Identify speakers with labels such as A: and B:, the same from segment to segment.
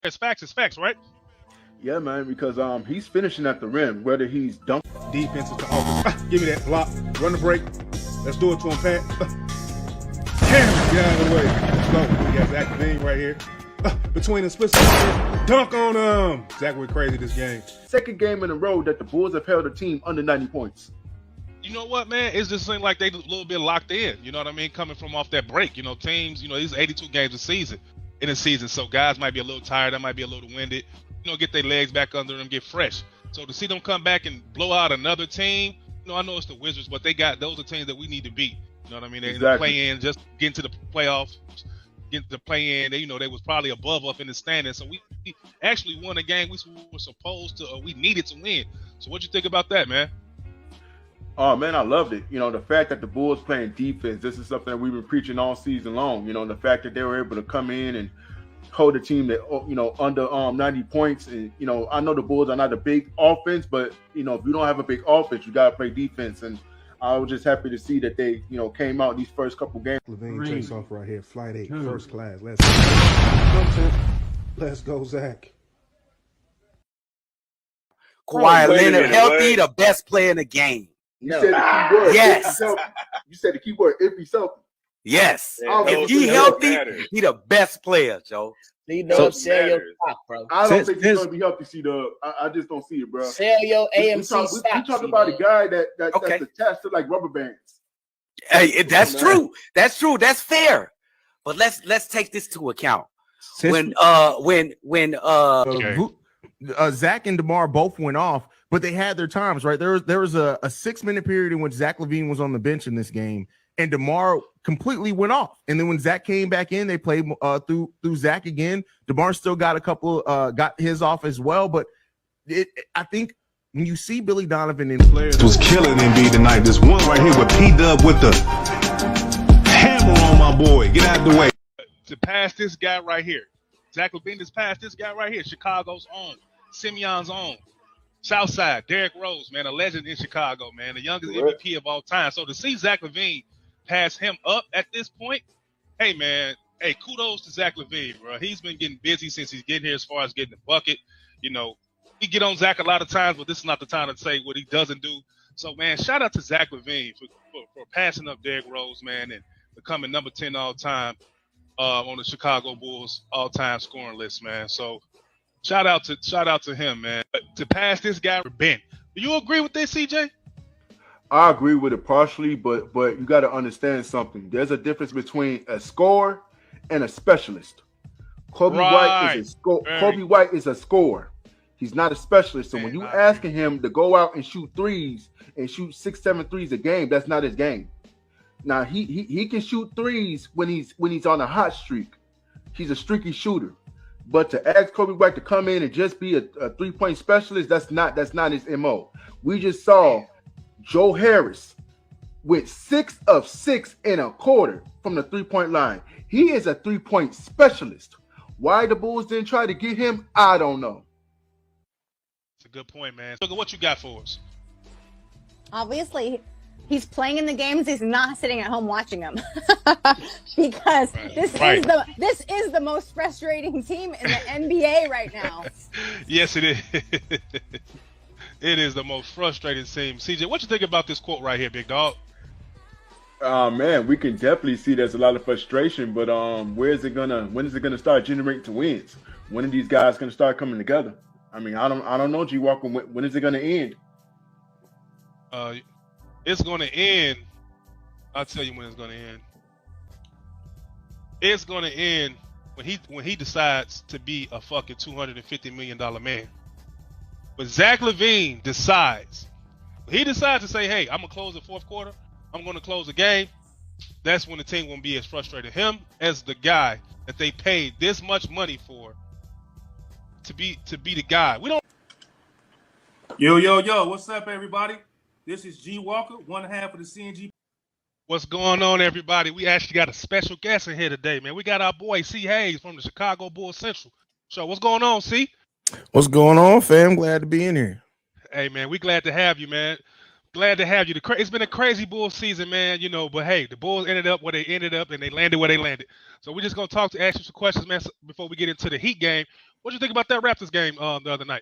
A: It's facts, right?
B: Yeah, man, because he's finishing at the rim, whether he's dunking.
C: Defensive to offense. Give me that block. Run the break. Let's do it to him, Pat. Damn, get out of the way. Let's go. We got Zach LaVine right here. Between the splits. Dunk on him. Zach went crazy this game.
B: Second game in a row that the Bulls have held a team under 90 points.
A: You know what, man? It's just seems like they a little bit locked in. You know what I mean? Coming from off that break. You know, teams, these 82 games in a season. So guys might be a little tired. They might be a little winded. Get their legs back under them, get fresh. So to see them come back and blow out another team, I know it's the Wizards, but those are teams that we need to beat. You know what I mean? They
B: exactly.
A: Play in, just get into the playoffs, get to the play in. They was probably above us in the standings. So we actually won a game we were supposed to, or we needed to win. So what you think about that, man?
B: Oh, man, I loved it. The fact that the Bulls playing defense, this is something that we've been preaching all season long. The fact that they were able to come in and hold a team that, under 90 points. And, I know the Bulls are not a big offense, but, if you don't have a big offense, you got to play defense. And I was just happy to see that they, came out these first couple games.
C: LaVine takes off right here. Flight 8, first class. Let's go, Zach.
D: Kawhi Leonard healthy, the best player in the game.
B: You said the key word.
D: Yes.
B: You said the key word, if he's healthy.
D: Yes.
B: Yeah,
D: if he healthy, he the best player, Joe.
E: Sell your stock, bro.
B: I don't think he's going to be healthy, C-Dub. I just don't see it, bro.
E: Sell your AMC
B: stock. We talk about a guy that's attached to like rubber bands.
D: Hey, that's true. That's true. That's fair. But let's take this to account. When
F: Zach and DeMar both went off, but they had their times, right? There was a 6-minute period in which Zach LaVine was on the bench in this game, and DeMar completely went off. And then when Zach came back in, they played through Zach again. DeMar still got a couple, got his off as well. But I think when you see Billy Donovan in players
G: was killing Embiid tonight. This one right here with P-Dub with the hammer on my boy. Get out of the way.
A: To pass this guy right here. Zach LaVine just passed this guy right here. Chicago's own. Simeon's own. Southside. Derrick Rose, man. A legend in Chicago, man. The youngest MVP of all time. So to see Zach LaVine pass him up at this point, hey, man. Hey, kudos to Zach LaVine, bro. He's been getting busy since he's getting here as far as getting the bucket. We get on Zach a lot of times, but this is not the time to say what he doesn't do. So, man, shout out to Zach LaVine for passing up Derrick Rose, man, and becoming number 10 all time on the Chicago Bulls all-time scoring list, man. So shout out to him, man. But to pass this guy for Ben. Do you agree with this, CJ?
B: I agree with it partially, but you got to understand something. There's a difference between a scorer and a specialist. Kobe White is a scorer. He's not a specialist. So when you asking him to go out and shoot threes and shoot 6-7 threes a game, that's not his game. Now he can shoot threes when he's on a hot streak. He's a streaky shooter. But to ask Kobe White to come in and just be a 3-point specialist, that's not his MO. We just saw Joe Harris with 6 of 6 and a quarter from the 3-point line. He is a 3-point specialist. Why the Bulls didn't try to get him, I don't know.
A: It's a good point, man. Look at what you got for us.
H: Obviously, he's playing in the games. He's not sitting at home watching them because this is the most frustrating team in the NBA right now.
A: Yes, it is. It is the most frustrating team. CJ, what you think about this quote right here, big dog?
B: Man, we can definitely see there's a lot of frustration, but when is it gonna start generating to wins? When are these guys gonna start coming together? I mean, I don't know, G Walker. When is it gonna end?
A: It's going to end. I'll tell you when it's going to end. It's going to end when he decides to be a fucking $250 million man. But Zach LaVine decides. He decides to say, hey, I'm going to close the fourth quarter. I'm going to close the game. That's when the team won't be as frustrated. Him as the guy that they paid this much money for to be the guy. We don't.
C: Yo, what's up, everybody? This is G Walker, one half of the CNG.
A: What's going on, everybody? We actually got a special guest in here today, man. We got our boy C. Hayes from the Chicago Bulls Central Show. What's going on, C?
F: What's going on, fam? Glad to be in here.
A: Hey, man, we glad to have you, man. Glad to have you. It's been a crazy Bulls season, man, but hey, the Bulls ended up where they ended up, and they landed where they landed. So we're just going to ask you some questions, man, before we get into the Heat game. What do you think about that Raptors game the other night?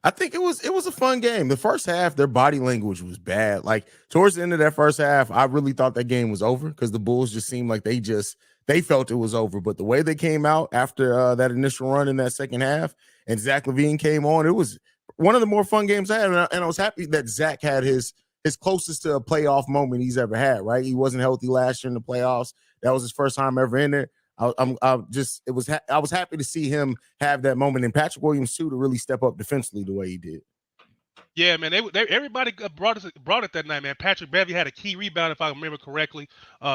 F: I think it was a fun game. The first half, their body language was bad. Like towards the end of that first half, I really thought that game was over because the Bulls just seemed like they felt it was over. But the way they came out after that initial run in that second half, and Zach LaVine came on, it was one of the more fun games I had. And I was happy that Zach had his closest to a playoff moment he's ever had. Right, he wasn't healthy last year in the playoffs. That was his first time ever in there. I was happy to see him have that moment, and Patrick Williams too to really step up defensively the way he did.
A: Yeah, man, everybody brought it that night, man. Patrick Beverley had a key rebound, if I remember correctly.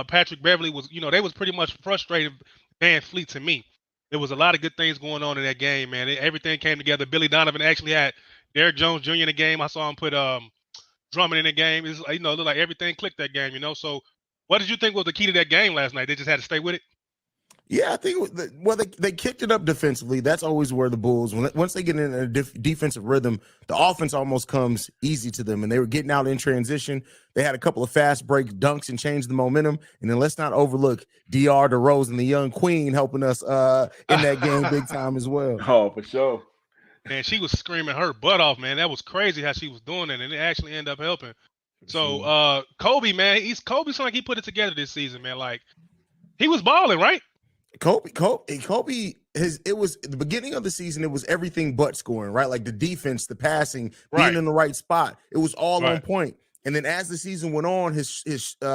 A: Patrick Beverley was, they was pretty much frustrated. Van Fleet to me. There was a lot of good things going on in that game, man. Everything came together. Billy Donovan actually had Derrick Jones Jr. in the game. I saw him put Drummond in the game. It looked like everything clicked that game, So, what did you think was the key to that game last night? They just had to stay with it.
F: Yeah, I think they kicked it up defensively. That's always where the Bulls, once they get in a defensive rhythm, the offense almost comes easy to them. And they were getting out in transition. They had a couple of fast break dunks and changed the momentum. And then let's not overlook DR DeRozan, the young queen, helping us in that game big time as well.
B: Oh, for sure.
A: Man, she was screaming her butt off, man. That was crazy how she was doing it, and it actually ended up helping. So, Kobe, man, Kobe seemed like he put it together this season, man. Like, he was balling, right?
F: Kobe, it was at the beginning of the season, it was everything but scoring, right? Like the defense, the passing, being in the right spot. It was all on point. And then as the season went on, his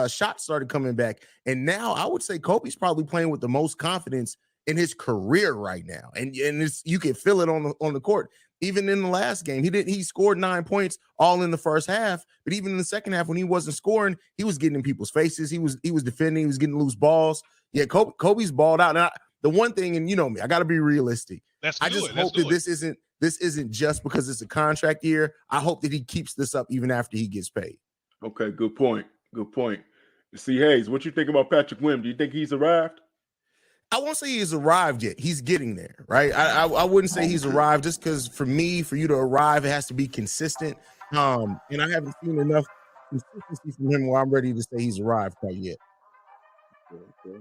F: shots started coming back. And now I would say Kobe's probably playing with the most confidence in his career right now. And you can feel it on the court. Even in the last game, he scored 9 points all in the first half. But even in the second half, when he wasn't scoring, he was getting in people's faces. He was defending. He was getting loose balls. Yeah, Kobe's balled out. And the one thing, and you know me, I got to be realistic. I just hope that this isn't just because it's a contract year. I hope that he keeps this up even after he gets paid.
B: Okay, good point. Good point. See, Hayes, what you think about Patrick Williams? Do you think he's arrived?
F: I won't say he's arrived yet. He's getting there, right? I wouldn't say he's arrived just because for you to arrive, it has to be consistent. And I haven't seen enough consistency from him where I'm ready to say he's arrived quite yet.
B: Okay.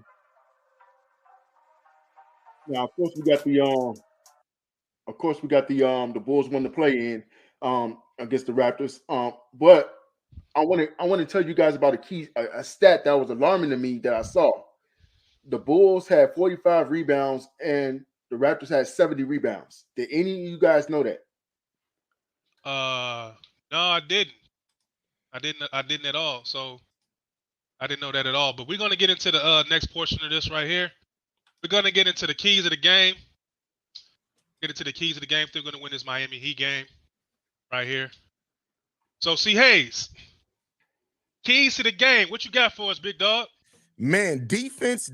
B: Now, of course, we got the Bulls won the play-in against the Raptors. But I want to tell you guys about a stat that was alarming to me that I saw. The Bulls had 45 rebounds and the Raptors had 70 rebounds. Did any of you guys know that?
A: No, I didn't. I didn't at all. So I didn't know that at all. But we're going to get into the next portion of this right here. We're going to get into the keys of the game. They're going to win this Miami Heat game right here. So, see, Hayes, keys to the game. What you got for us, big dog?
F: Man, defense,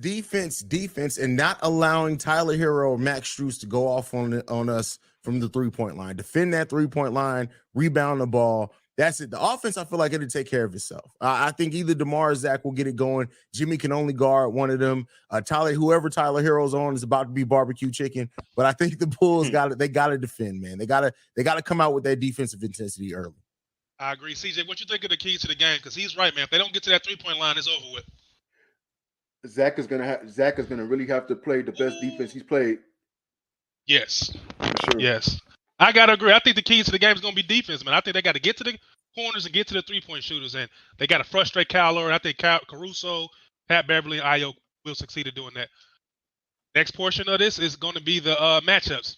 F: and not allowing Tyler Hero or Max Strus to go off on us from the three-point line. Defend that three-point line, rebound the ball. That's it. The offense, I feel like it'll take care of itself. I think either DeMar or Zach will get it going. Jimmy can only guard one of them. Whoever Tyler Hero's on is about to be barbecue chicken. But I think the Bulls got to defend, man. They got to come out with that defensive intensity early.
A: I agree. CJ, what you think of the keys to the game? Because he's right, man. If they don't get to that three-point line, it's over with.
B: Zach is gonna really have to play the best defense he's played.
A: Yes.
B: Sure.
A: Yes. I gotta agree. I think the keys to the game is gonna be defense, man. I think they got to get to the corners and get to the three-point shooters, and they got to frustrate Kyle Lowry. I think Caruso, Pat Beverly, and Ayo will succeed at doing that. Next portion of this is going to be the matchups.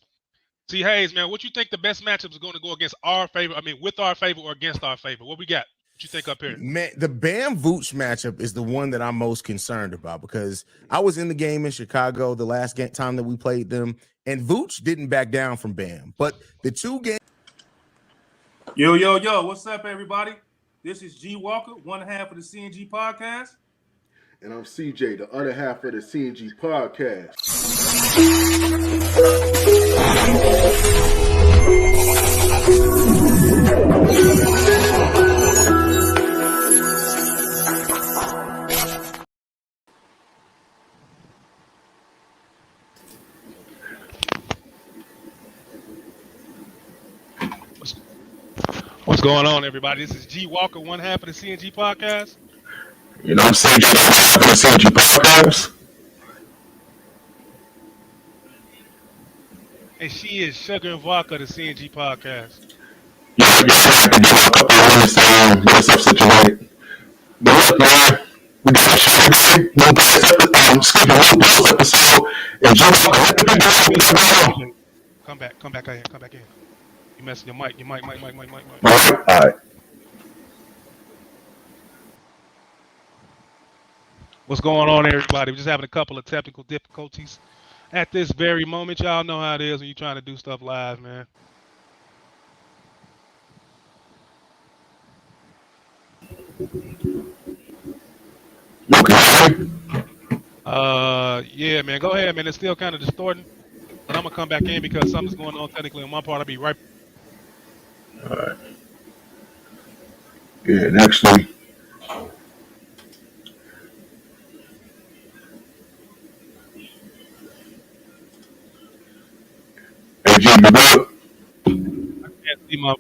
A: See, Hayes, man, what you think the best matchups are going to go against our favor? I mean, with our favor or against our favor? What we got? What you think up here?
F: Man, the Bam Vooch matchup is the one that I'm most concerned about because I was in the game in Chicago the last time that we played them, and Vooch didn't back down from Bam. But the two games.
C: Yo, what's up, everybody? This is G Walker, one half of the CNG podcast.
B: And I'm CJ, the other half of the CNG podcast.
A: What's going on, everybody? This is G Walker, one half of the CNG podcast.
I: You know what I'm saying? The CNG podcast.
A: And she is Sugar and Vodka, the CNG podcast.
I: Yeah, have to give her a couple of minutes to get herself situated. But look, man, we got a show today. No past episode. And
A: Come back in. You messing your mic.
I: All right.
A: What's going on, everybody? We're just having a couple of technical difficulties at this very moment. Y'all know how it is when you're trying to do stuff live, man. Yeah, man. Go ahead, man. It's still kind of distorting, but I'm gonna come back in because something's going on technically on my part. I'll be right.
I: All right. Yeah, and actually, hey, Jim, you good?
A: I can't see my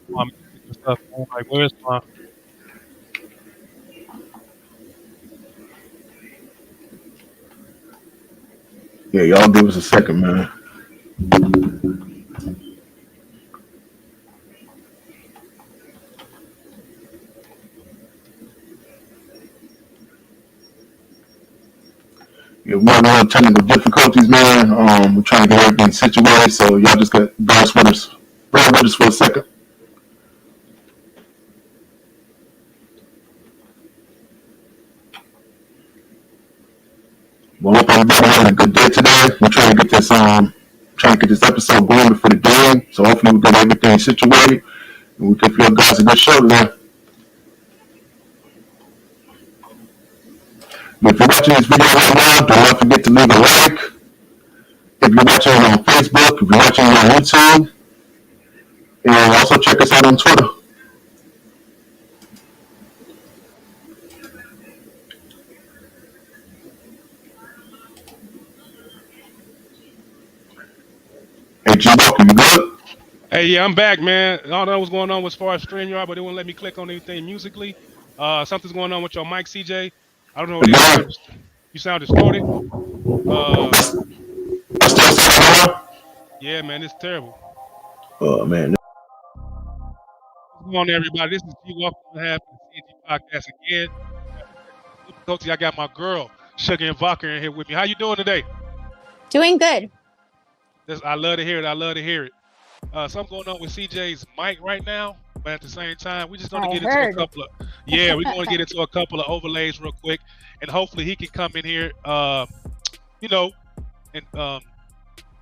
A: stuff. I'm like, where's my?
I: Yeah, y'all give us a second, man. Yeah, we're having technical difficulties, man. We're trying to get everything situated, so y'all just got bear with us for a second. Well, hope everybody had a good day today. We're trying to get this episode going before the game. So hopefully we get everything situated and we can feel guys a good show today. But if you're watching this video right now, do not forget to leave a like. If you're watching it on Facebook, if you're watching it on YouTube, and also check us out on Twitter. Hey, G-Buck, you good?
A: Hey, yeah, I'm back, man. I don't know what's going on as far as StreamYard, but it won't let me click on anything musically. Something's going on with your mic, CJ. I don't know what it is. You sound distorted. Yeah, man, it's terrible.
I: Oh, man.
A: What's going on, everybody? This is G. Welcome to have the CNG podcast again. I got my girl, Sugar and Vodka, in here with me. How you doing today?
H: Doing good.
A: I love to hear it. Something going on with CJ's mic right now, but at the same time, we're just going to get into a couple of we're going to get into a couple of overlays real quick, and hopefully he can come in here, and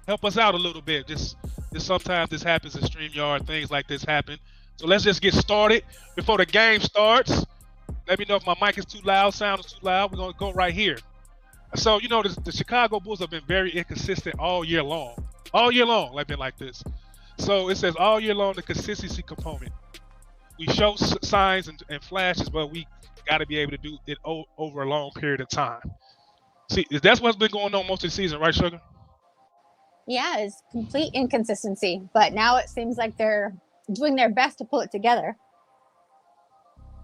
A: help us out a little bit. Just sometimes this happens in StreamYard, things like this happen. So let's just get started before the game starts. Let me know if my mic is too loud, sound is too loud. We're going to go right here. So, the Chicago Bulls have been very inconsistent all year long. All year long, they've been like this. So it says all year long, the consistency component. We show signs and flashes, but we got to be able to do it over a long period of time. See, that's what's been going on most of the season, right, Sugar?
H: Yeah, it's complete inconsistency. But now it seems like they're doing their best to pull it together.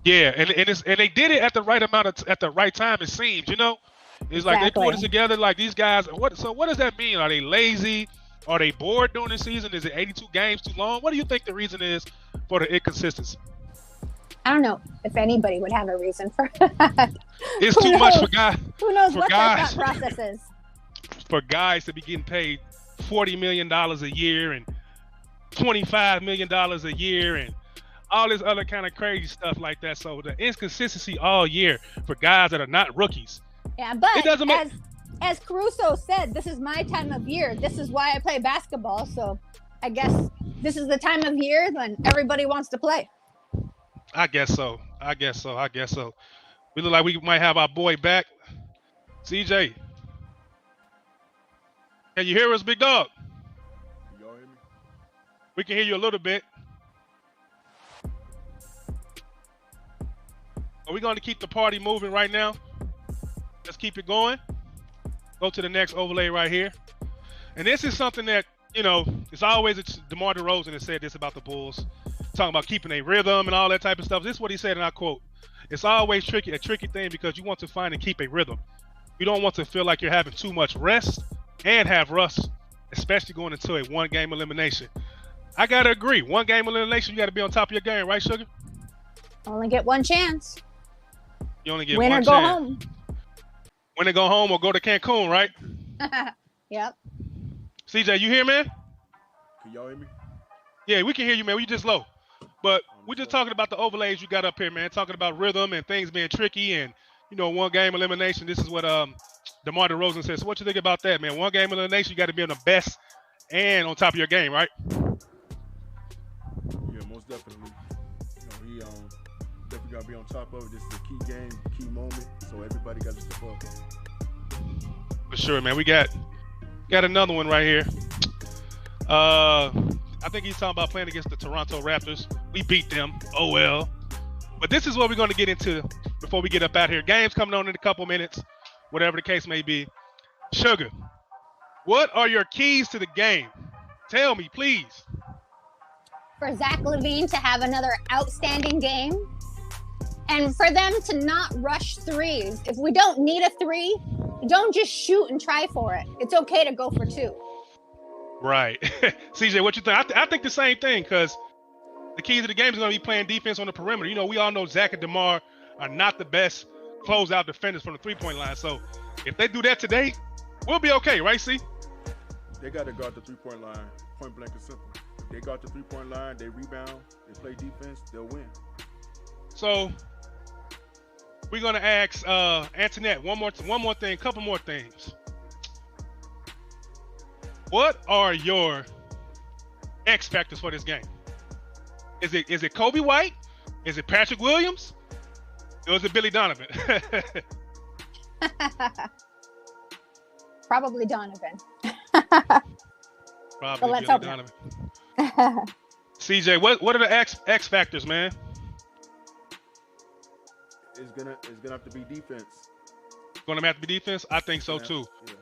A: Yeah, and they did it at the right amount at the right time. It seems, It's like they put it together like these guys. So what does that mean? Are they lazy? Are they bored during the season? Is it 82 games too long? What do you think the reason is for the inconsistency?
H: I don't know if anybody would have a reason for that.
A: It's too much for guys.
H: Who knows what their thought process is?
A: For guys to be getting paid $40 million a year and $25 million a year and all this other kind of crazy stuff like that. So the inconsistency all year for guys that are not rookies.
H: Yeah, but
A: it doesn't make...
H: as Caruso said, this is my time of year. This is why I play basketball. So I guess this is the time of year when everybody wants to play.
A: I guess so. We look like we might have our boy back. CJ. Can you hear us, big dog?
B: Y'all hear me?
A: We can hear you a little bit. Are we going to keep the party moving right now? Let's keep it going. Go to the next overlay right here. And this is something that, it's always DeMar DeRozan has said this about the Bulls, talking about keeping a rhythm and all that type of stuff. This is what he said, and I quote, "It's always a tricky thing because you want to find and keep a rhythm. You don't want to feel like you're having too much rest and have rust especially going into a one-game elimination. I gotta agree. One-game elimination, you got to be on top of your game, right, Sugar?
H: Only get one chance.
A: You only get
H: Win
A: one
H: or go
A: chance.
H: home.
A: Win or go home or go to Cancun, right?
H: Yep.
A: CJ, you here, man?
C: Can y'all hear me?
A: Yeah, we can hear you, man. We just low. But we're just talking about the overlays you got up here, man. Talking about rhythm and things being tricky and, one game elimination. This is what DeMar DeRozan says. So what you think about that, man? One game elimination, you got to be on the best and on top of your game, right?
C: Yeah, most definitely. He definitely got to be on top of it. This is a key game, key moment. So everybody got to step up.
A: For sure, man. We got another one right here. I think he's talking about playing against the Toronto Raptors. We beat them. Oh, well. But this is what we're going to get into before we get up out here. Game's coming on in a couple minutes, whatever the case may be. Sugar, what are your keys to the game? Tell me, please.
H: For Zach LaVine to have another outstanding game and for them to not rush threes. If we don't need a three, don't just shoot and try for it. It's okay to go for two.
A: Right. CJ, what you think? I think the same thing because the key to the game is going to be playing defense on the perimeter. We all know Zach and DeMar are not the best closeout defenders from the three-point line. So if they do that today, we'll be okay, right, C?
C: They got to guard the three-point line, point blank and simple. If they guard the three-point line, they rebound, they play defense, they'll win.
A: So we're going to ask Antoinette one more thing, couple more things. What are your X factors for this game? Is it Kobe White? Is it Patrick Williams? Or is it Billy Donovan?
H: Probably Donovan.
A: Probably
H: let's
A: Billy
H: hope
A: Donovan. CJ, what are the X factors, man?
C: It's gonna have to be defense.
A: Gonna have to be defense? I think so too.
C: Yeah.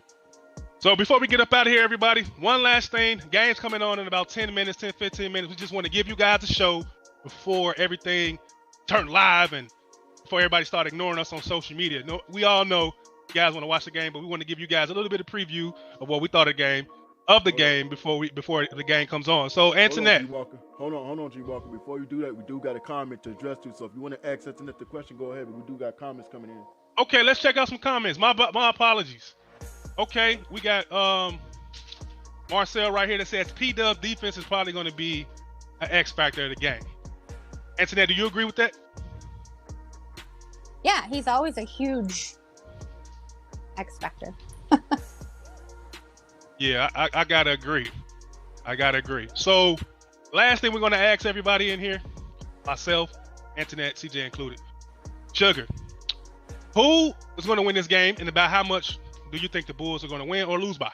A: So before we get up out of here, everybody, one last thing. Game's coming on in about 10 minutes, 10, 15 minutes. We just want to give you guys a show before everything turned live and before everybody start ignoring us on social media. No, we all know you guys want to watch the game, but we want to give you guys a little bit of preview of what we thought of the game before the game comes on. So Antoinette.
C: Hold on, G Walker. Before you do that, we do got a comment to address to. So if you want to ask Antoinette the question, go ahead. But we do got comments coming in.
A: Okay, let's check out some comments. My apologies. Okay, we got Marcel right here that says P-Dub defense is probably going to be an X factor of the game. Antoinette, do you agree with that?
H: Yeah, he's always a huge X factor.
A: Yeah, I gotta agree. So, last thing we're going to ask everybody in here, myself, Antoinette, CJ included. Sugar, who is going to win this game and about how much do you think the Bulls are going to win or lose by?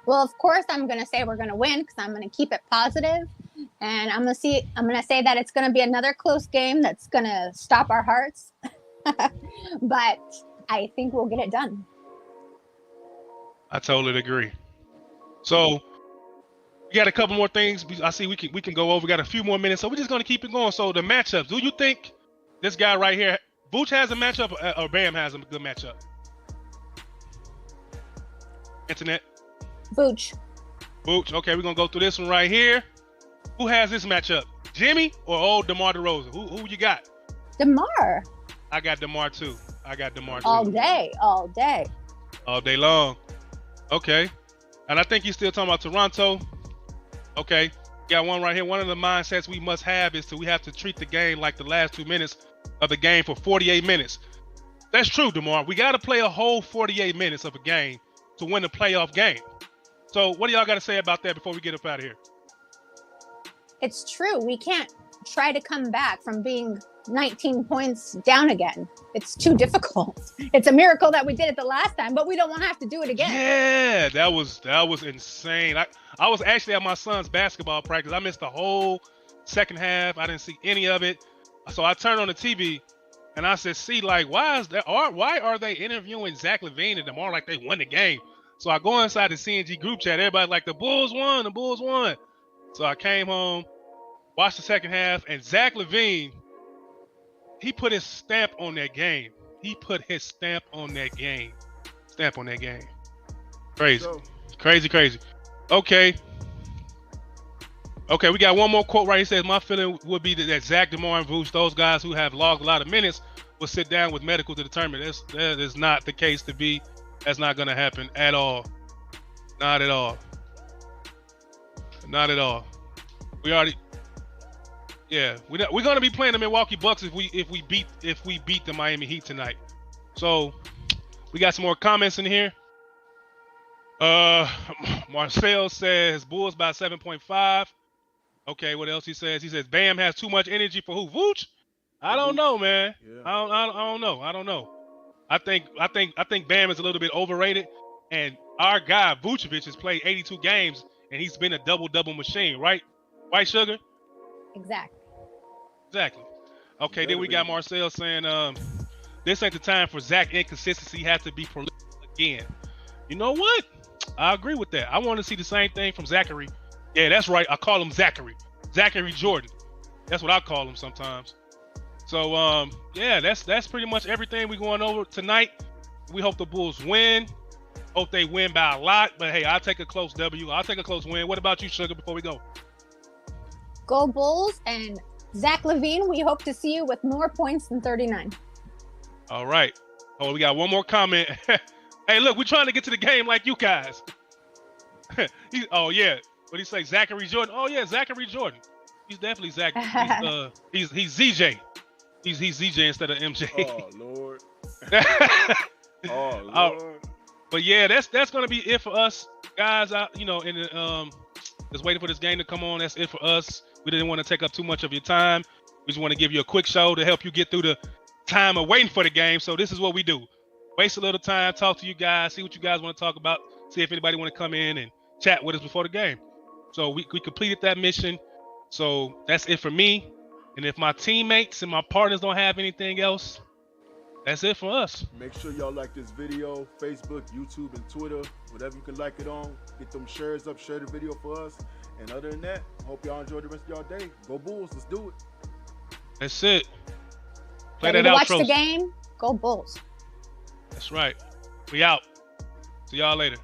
H: Well, of course, I'm going to say we're going to win because I'm going to keep it positive. And I'm going to say that it's going to be another close game that's going to stop our hearts. But I think we'll get it done.
A: I totally agree. So we got a couple more things. I see we can go over. We got a few more minutes, so we're just going to keep it going. So the matchups. Do you think this guy right here, Vooch has a matchup or Bam has a good matchup? Antoinette?
H: Vooch.
A: Okay, we're going to go through this one right here. Who has this matchup? Jimmy or old DeMar DeRozan? Who you got?
H: DeMar.
A: I got DeMar too.
H: All day
A: long. Okay. And I think you're still talking about Toronto. Okay. Got one right here. One of the mindsets we must have is we have to treat the game like the last 2 minutes of the game for 48 minutes. That's true, DeMar. We got to play a whole 48 minutes of a game to win a playoff game. So what do y'all got to say about that before we get up out of here?
H: It's true. We can't try to come back from being 19 points down again. It's too difficult. It's a miracle that we did it the last time, but we don't want to have to do it again.
A: Yeah, that was insane. I was actually at my son's basketball practice. I missed the whole second half. I didn't see any of it. So I turned on the TV and I said, see, like, why are they interviewing Zach LaVine and DeMar like they won the game? So I go inside the CNG group chat. Everybody's like, the Bulls won. So I came home, watched the second half, and Zach LaVine, he put his stamp on that game. Crazy. Crazy. Okay, we got one more quote right. He says, my feeling would be that Zach, DeMar, and Vooch, those guys who have logged a lot of minutes, will sit down with medical to determine. That is not the case to be. That's not going to happen at all. Not at all. Not at all. We already, yeah, we're going to be playing the Milwaukee Bucks if we beat the Miami Heat tonight. So we got some more comments in here. Marcel says Bulls by 7.5. Okay, what else he says? He says Bam has too much energy for who? Vooch? I don't know, man. Yeah. I don't know. I think Bam is a little bit overrated, and our guy Vucevic has played 82 games and he's been a double machine, right? White Sugar? Exactly. Okay, then we got Marcel saying this ain't the time for Zach inconsistency. He has to be prolific again. You know what? I agree with that. I want to see the same thing from Zachary. Yeah, that's right. I call him Zachary. Zachary Jordan. That's what I call him sometimes. So, yeah, that's pretty much everything we're going over tonight. We hope the Bulls win. Hope they win by a lot. But, hey, I'll take a close W. I'll take a close win. What about you, Sugar, before we go?
H: Go Bulls. And Zach LaVine, we hope to see you with more points than 39.
A: All right. Oh, we got one more comment. Hey, look, we're trying to get to the game like you guys. Oh, yeah. What do you say? Zachary Jordan? Oh, yeah, Zachary Jordan. He's definitely Zach. He's ZJ. He's ZJ instead of MJ.
B: Oh, Lord. Lord.
A: But, yeah, that's going to be it for us. Guys, just waiting for this game to come on. That's it for us. We didn't want to take up too much of your time. We just want to give you a quick show to help you get through the time of waiting for the game. So this is what we do. Waste a little time, talk to you guys, see what you guys want to talk about, see if anybody want to come in and chat with us before the game. So we completed that mission. So that's it for me. And if my teammates and my partners don't have anything else, that's it for us.
B: Make sure y'all like this video, Facebook, YouTube, and Twitter, whatever you can like it on. Get them shares up, share the video for us. And other than that, hope y'all enjoy the rest of y'all day. Go Bulls, let's do it.
A: That's it. Play
H: Ready
A: that
H: to
A: outro.
H: watch the game? Go Bulls.
A: That's right. We out. See y'all later.